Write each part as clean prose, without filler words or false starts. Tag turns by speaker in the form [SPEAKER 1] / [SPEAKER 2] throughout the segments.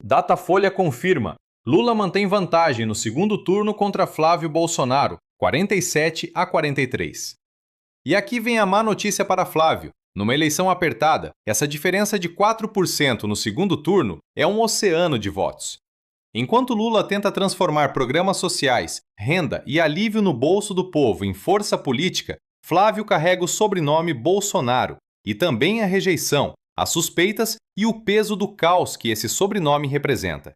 [SPEAKER 1] Datafolha confirma. Lula mantém vantagem no segundo turno contra Flávio Bolsonaro, 47-43. E aqui vem a má notícia para Flávio. Numa eleição apertada, essa diferença de 4% no segundo turno é um oceano de votos. Enquanto Lula tenta transformar programas sociais, renda e alívio no bolso do povo em força política, Flávio carrega o sobrenome Bolsonaro e também a rejeição, as suspeitas e o peso do caos que esse sobrenome representa.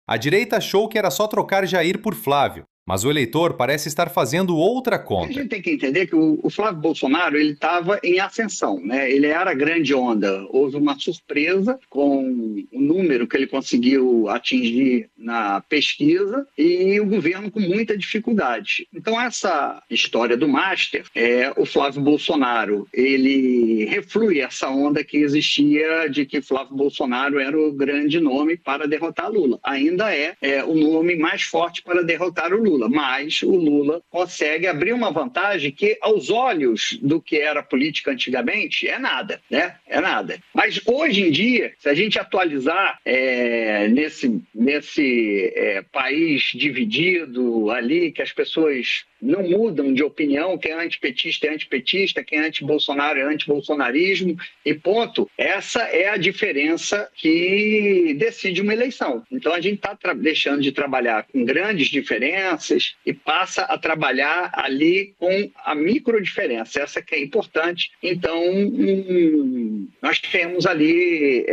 [SPEAKER 1] A direita achou que era só trocar Jair por Flávio, mas o eleitor parece estar fazendo outra conta.
[SPEAKER 2] A gente tem que entender que o Flávio Bolsonaro ele estava em ascensão, né? Ele era a grande onda. Houve uma surpresa com o número que ele conseguiu atingir na pesquisa e o governo com muita dificuldade. Então essa história do Master, o Flávio Bolsonaro, ele reflui essa onda que existia de que Flávio Bolsonaro era o grande nome para derrotar Lula. Ainda é o nome mais forte para derrotar o Lula. Mas o Lula consegue abrir uma vantagem que, aos olhos do que era política antigamente, é nada, né? É nada. Mas hoje em dia, se a gente atualizar nesse país dividido ali, que as pessoas não mudam de opinião, quem é antipetista é antipetista, quem é anti-Bolsonaro é anti-bolsonarismo, e ponto. Essa é a diferença que decide uma eleição. Então a gente está deixando de trabalhar com grandes diferenças e passa a trabalhar ali com a micro diferença, essa que é importante. Então nós temos ali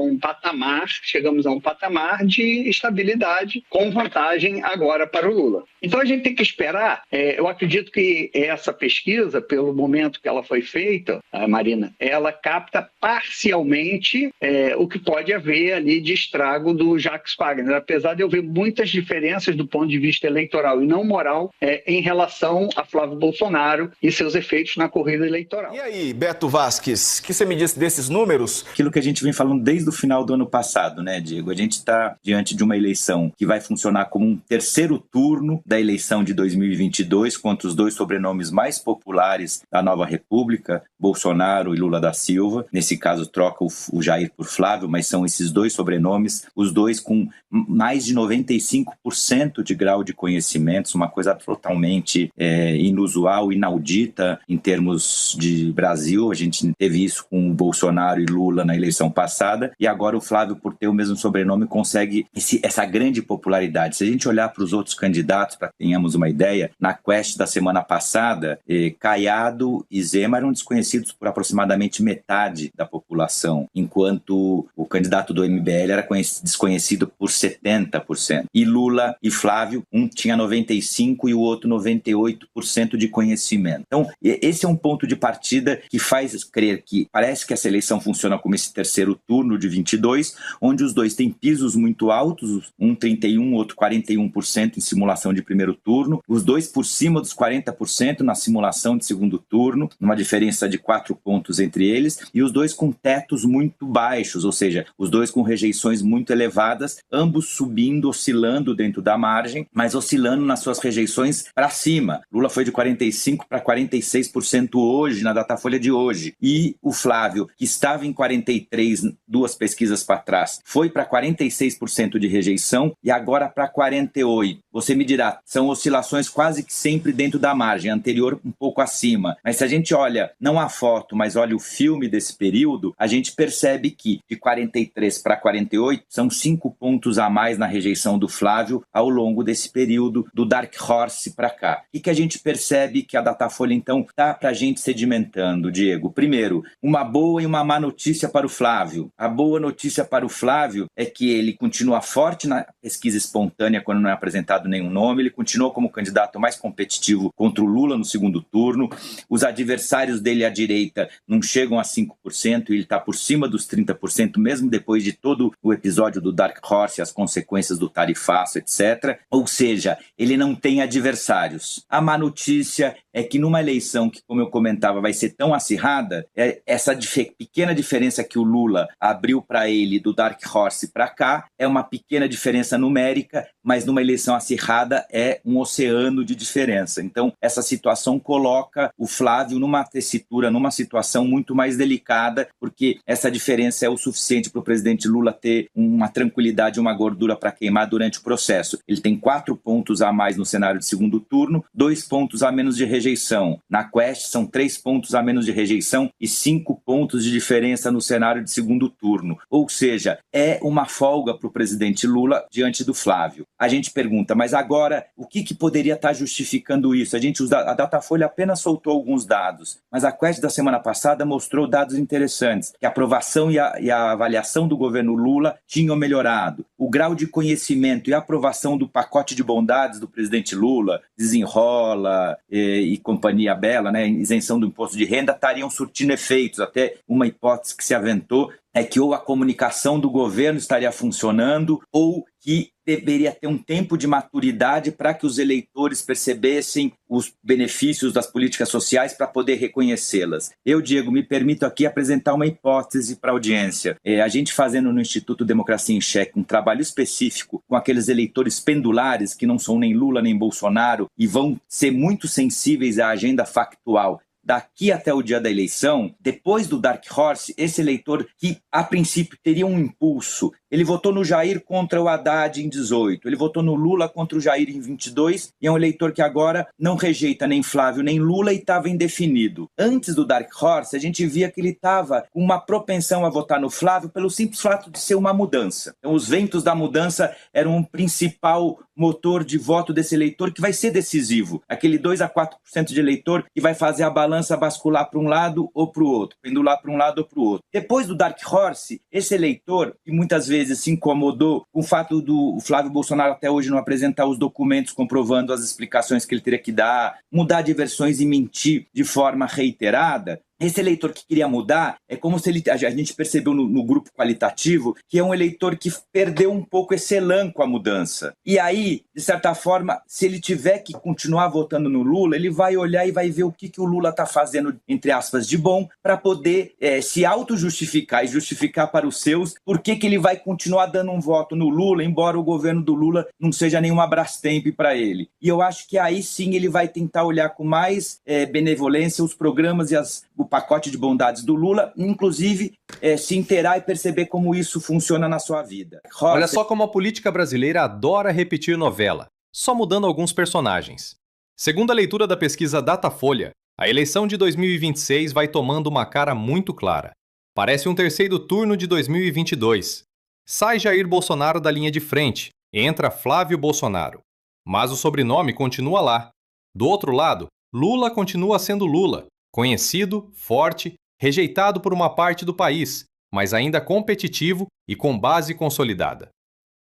[SPEAKER 2] um patamar, chegamos a um patamar de estabilidade com vantagem agora para o Lula. Então a gente tem que esperar, eu acredito que essa pesquisa, pelo momento que ela foi feita, Marina, ela capta parcialmente o que pode haver ali de estrago do Jacques Wagner, apesar de eu ver muitas diferenças do ponto de vista eleitoral e não moral em relação a Flávio Bolsonaro e seus efeitos na corrida eleitoral.
[SPEAKER 3] E aí, Beto Vasques, o que você me disse desses números?
[SPEAKER 4] Aquilo que a gente vem falando desde o final do ano passado, né, Diego? A gente está diante de uma eleição que vai funcionar como um terceiro turno da eleição de 2022 contra os dois sobrenomes mais populares da nova república, Bolsonaro e Lula da Silva. Nesse caso, troca o Jair por Flávio, mas são esses dois sobrenomes, os dois com mais de 95% de grau de conhecimentos, uma coisa totalmente inusual, inaudita em termos de Brasil. A gente teve isso com o Bolsonaro e Lula na eleição passada, e agora o Flávio, por ter o mesmo sobrenome, consegue essa grande popularidade. Se a gente olhar para os outros candidatos, para que tenhamos uma ideia, na Quest da semana passada, Caiado e Zema eram desconhecidos por aproximadamente metade da população, enquanto o candidato do MBL era desconhecido por 70%. E Lula e Flávio, um tinha 95% e o outro 98% de conhecimento. Então, esse é um ponto de partida que faz crer que parece que essa eleição funciona como esse terceiro turno de 22, onde os dois têm pisos muito altos, um 31%, outro 41% em simulação de primeiro turno, os dois por cima dos 40% na simulação de segundo turno, numa diferença de 4 pontos entre eles, e os dois com tetos muito baixos, ou seja, os dois com rejeições muito elevadas, ambos subindo, oscilando dentro da margem, mas oscilando nas suas rejeições para cima. Lula foi de 45% para 46% hoje, na Datafolha de hoje, e o Flávio, que estava em 43%, duas pesquisas para trás, foi para 46% de rejeição e agora para 48%. Você me dirá, são oscilações quase que sempre dentro da margem, anterior um pouco acima. Mas se a gente olha, não a foto, mas olha o filme desse período, a gente percebe que de 43 para 48 são 5 pontos a mais na rejeição do Flávio ao longo desse período do Dark Horse para cá. E que a gente percebe que a Datafolha, então, está para a gente sedimentando, Diego. Primeiro, uma boa e uma má notícia para o Flávio. A boa notícia para o Flávio é que ele continua forte na pesquisa espontânea quando não é apresentado nenhum nome, ele continua como candidato mais competitivo contra o Lula no segundo turno, os adversários dele à direita não chegam a 5% e ele está por cima dos 30%, mesmo depois de todo o episódio do Dark Horse, as consequências do tarifaço, etc. Ou seja, ele não tem adversários. A má notícia é que numa eleição que, como eu comentava, vai ser tão acirrada, essa pequena diferença que o Lula abriu para ele do Dark Horse para cá é uma pequena diferença numérica, mas numa eleição acirrada é um oceano de diferença. Então, essa situação coloca o Flávio numa tessitura, numa situação muito mais delicada, porque essa diferença é o suficiente para o presidente Lula ter uma tranquilidade, uma gordura para queimar durante o processo. Ele tem 4 pontos a mais no cenário de segundo turno, 2 pontos a menos de rejeição. Na Quest são 3 pontos a menos de rejeição e 5 pontos de diferença no cenário de segundo turno. Ou seja, é uma folga para o presidente Lula diante do Flávio. A gente pergunta, mas agora o que poderia estar justificando isso? A Datafolha apenas soltou alguns dados, mas a Quest da semana passada mostrou dados interessantes, que a aprovação e a avaliação do governo Lula tinham melhorado. O grau de conhecimento e aprovação do pacote de bondades do presidente Lula, desenrola e companhia bela, né, isenção do imposto de renda, estariam surtindo efeitos. Até uma hipótese que se aventou é que ou a comunicação do governo estaria funcionando ou que deveria ter um tempo de maturidade para que os eleitores percebessem os benefícios das políticas sociais para poder reconhecê-las. Eu, Diego, me permito aqui apresentar uma hipótese para a audiência. A gente fazendo no Instituto Democracia em Cheque um trabalho específico com aqueles eleitores pendulares que não são nem Lula nem Bolsonaro e vão ser muito sensíveis à agenda factual daqui até o dia da eleição, depois do Dark Horse, esse eleitor que, a princípio, teria um impulso, ele votou no Jair contra o Haddad em 18, ele votou no Lula contra o Jair em 22, e é um eleitor que agora não rejeita nem Flávio nem Lula e estava indefinido. Antes do Dark Horse, a gente via que ele estava com uma propensão a votar no Flávio pelo simples fato de ser uma mudança. Então, os ventos da mudança eram um principal motor de voto desse eleitor que vai ser decisivo. Aquele 2 a 4% de eleitor que vai fazer a balança bascular para um lado ou para o outro, pendular para um lado ou para o outro. Depois do Dark Horse, esse eleitor, que muitas vezes se incomodou com o fato do Flávio Bolsonaro até hoje não apresentar os documentos comprovando as explicações que ele teria que dar, mudar de versões e mentir de forma reiterada, esse eleitor que queria mudar é como se a gente percebeu no grupo qualitativo que é um eleitor que perdeu um pouco esse elan com a mudança. E aí, de certa forma, se ele tiver que continuar votando no Lula, ele vai olhar e vai ver o que o Lula está fazendo, entre aspas, de bom, para poder se auto-justificar e justificar para os seus por que ele vai continuar dando um voto no Lula, embora o governo do Lula não seja nenhuma Brastemp para ele. E eu acho que aí sim ele vai tentar olhar com mais benevolência os programas e o pacote de bondades do Lula, inclusive se inteirar e perceber como isso funciona na sua vida.
[SPEAKER 1] Olha só como a política brasileira adora repetir novela, só mudando alguns personagens. Segundo a leitura da pesquisa Datafolha, a eleição de 2026 vai tomando uma cara muito clara. Parece um terceiro turno de 2022. Sai Jair Bolsonaro da linha de frente, entra Flávio Bolsonaro. Mas o sobrenome continua lá. Do outro lado, Lula continua sendo Lula, conhecido, forte, rejeitado por uma parte do país, mas ainda competitivo e com base consolidada.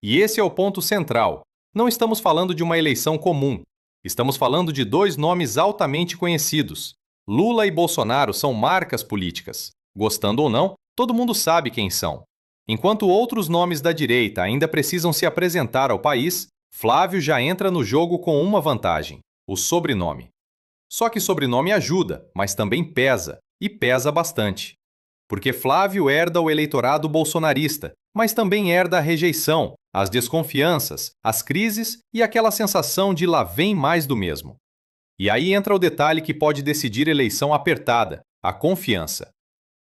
[SPEAKER 1] E esse é o ponto central. Não estamos falando de uma eleição comum. Estamos falando de 2 nomes altamente conhecidos. Lula e Bolsonaro são marcas políticas. Gostando ou não, todo mundo sabe quem são. Enquanto outros nomes da direita ainda precisam se apresentar ao país, Flávio já entra no jogo com uma vantagem: o sobrenome. Só que sobrenome ajuda, mas também pesa, e pesa bastante. Porque Flávio herda o eleitorado bolsonarista, mas também herda a rejeição, as desconfianças, as crises e aquela sensação de lá vem mais do mesmo. E aí entra o detalhe que pode decidir eleição apertada, a confiança.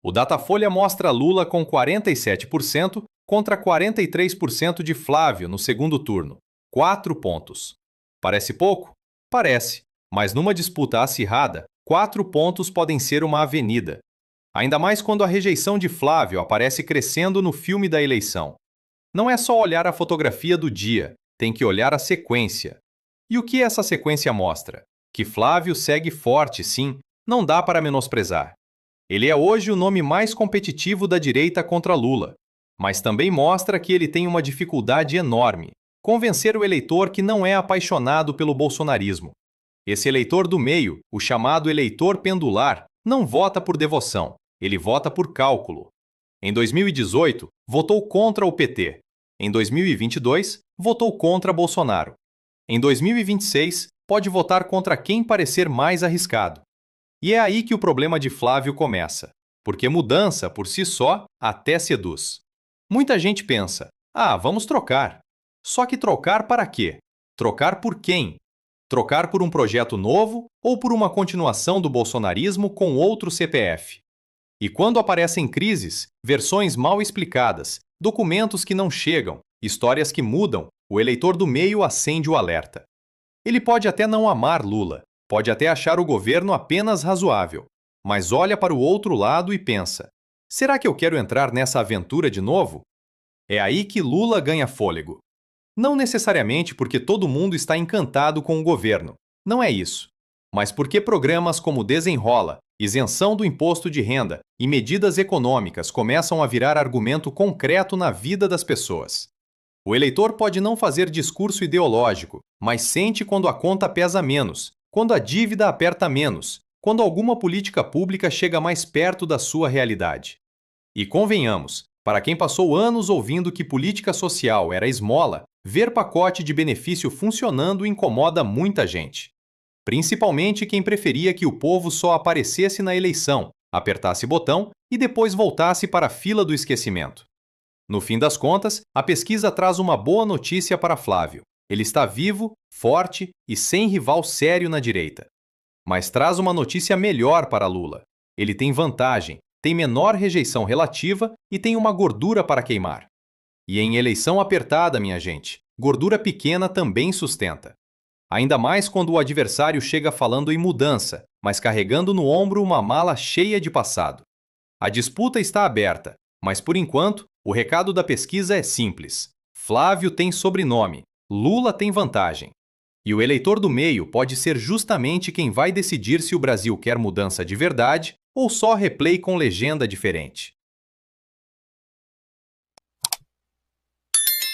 [SPEAKER 1] O Datafolha mostra Lula com 47% contra 43% de Flávio no segundo turno. 4 pontos. Parece pouco? Parece. Mas numa disputa acirrada, 4 pontos podem ser uma avenida. Ainda mais quando a rejeição de Flávio aparece crescendo no filme da eleição. Não é só olhar a fotografia do dia, tem que olhar a sequência. E o que essa sequência mostra? Que Flávio segue forte, sim, não dá para menosprezar. Ele é hoje o nome mais competitivo da direita contra Lula, mas também mostra que ele tem uma dificuldade enorme: convencer o eleitor que não é apaixonado pelo bolsonarismo. Esse eleitor do meio, o chamado eleitor pendular, não vota por devoção, ele vota por cálculo. Em 2018, votou contra o PT. Em 2022, votou contra Bolsonaro. Em 2026, pode votar contra quem parecer mais arriscado. E é aí que o problema de Flávio começa, porque mudança, por si só, até seduz. Muita gente pensa, vamos trocar. Só que trocar para quê? Trocar por quem? Trocar por um projeto novo ou por uma continuação do bolsonarismo com outro CPF? E quando aparecem crises, versões mal explicadas, documentos que não chegam, histórias que mudam, o eleitor do meio acende o alerta. Ele pode até não amar Lula, pode até achar o governo apenas razoável, mas olha para o outro lado e pensa: será que eu quero entrar nessa aventura de novo? É aí que Lula ganha fôlego. Não necessariamente porque todo mundo está encantado com o governo, não é isso. Mas porque programas como Desenrola, isenção do imposto de renda e medidas econômicas começam a virar argumento concreto na vida das pessoas. O eleitor pode não fazer discurso ideológico, mas sente quando a conta pesa menos, quando a dívida aperta menos, quando alguma política pública chega mais perto da sua realidade. E convenhamos, para quem passou anos ouvindo que política social era esmola, ver pacote de benefício funcionando incomoda muita gente. Principalmente quem preferia que o povo só aparecesse na eleição, apertasse botão e depois voltasse para a fila do esquecimento. No fim das contas, a pesquisa traz uma boa notícia para Flávio. Ele está vivo, forte e sem rival sério na direita. Mas traz uma notícia melhor para Lula. Ele tem vantagem, tem menor rejeição relativa e tem uma gordura para queimar. E em eleição apertada, minha gente, gordura pequena também sustenta. Ainda mais quando o adversário chega falando em mudança, mas carregando no ombro uma mala cheia de passado. A disputa está aberta, mas por enquanto, o recado da pesquisa é simples. Flávio tem sobrenome, Lula tem vantagem. E o eleitor do meio pode ser justamente quem vai decidir se o Brasil quer mudança de verdade ou só replay com legenda diferente.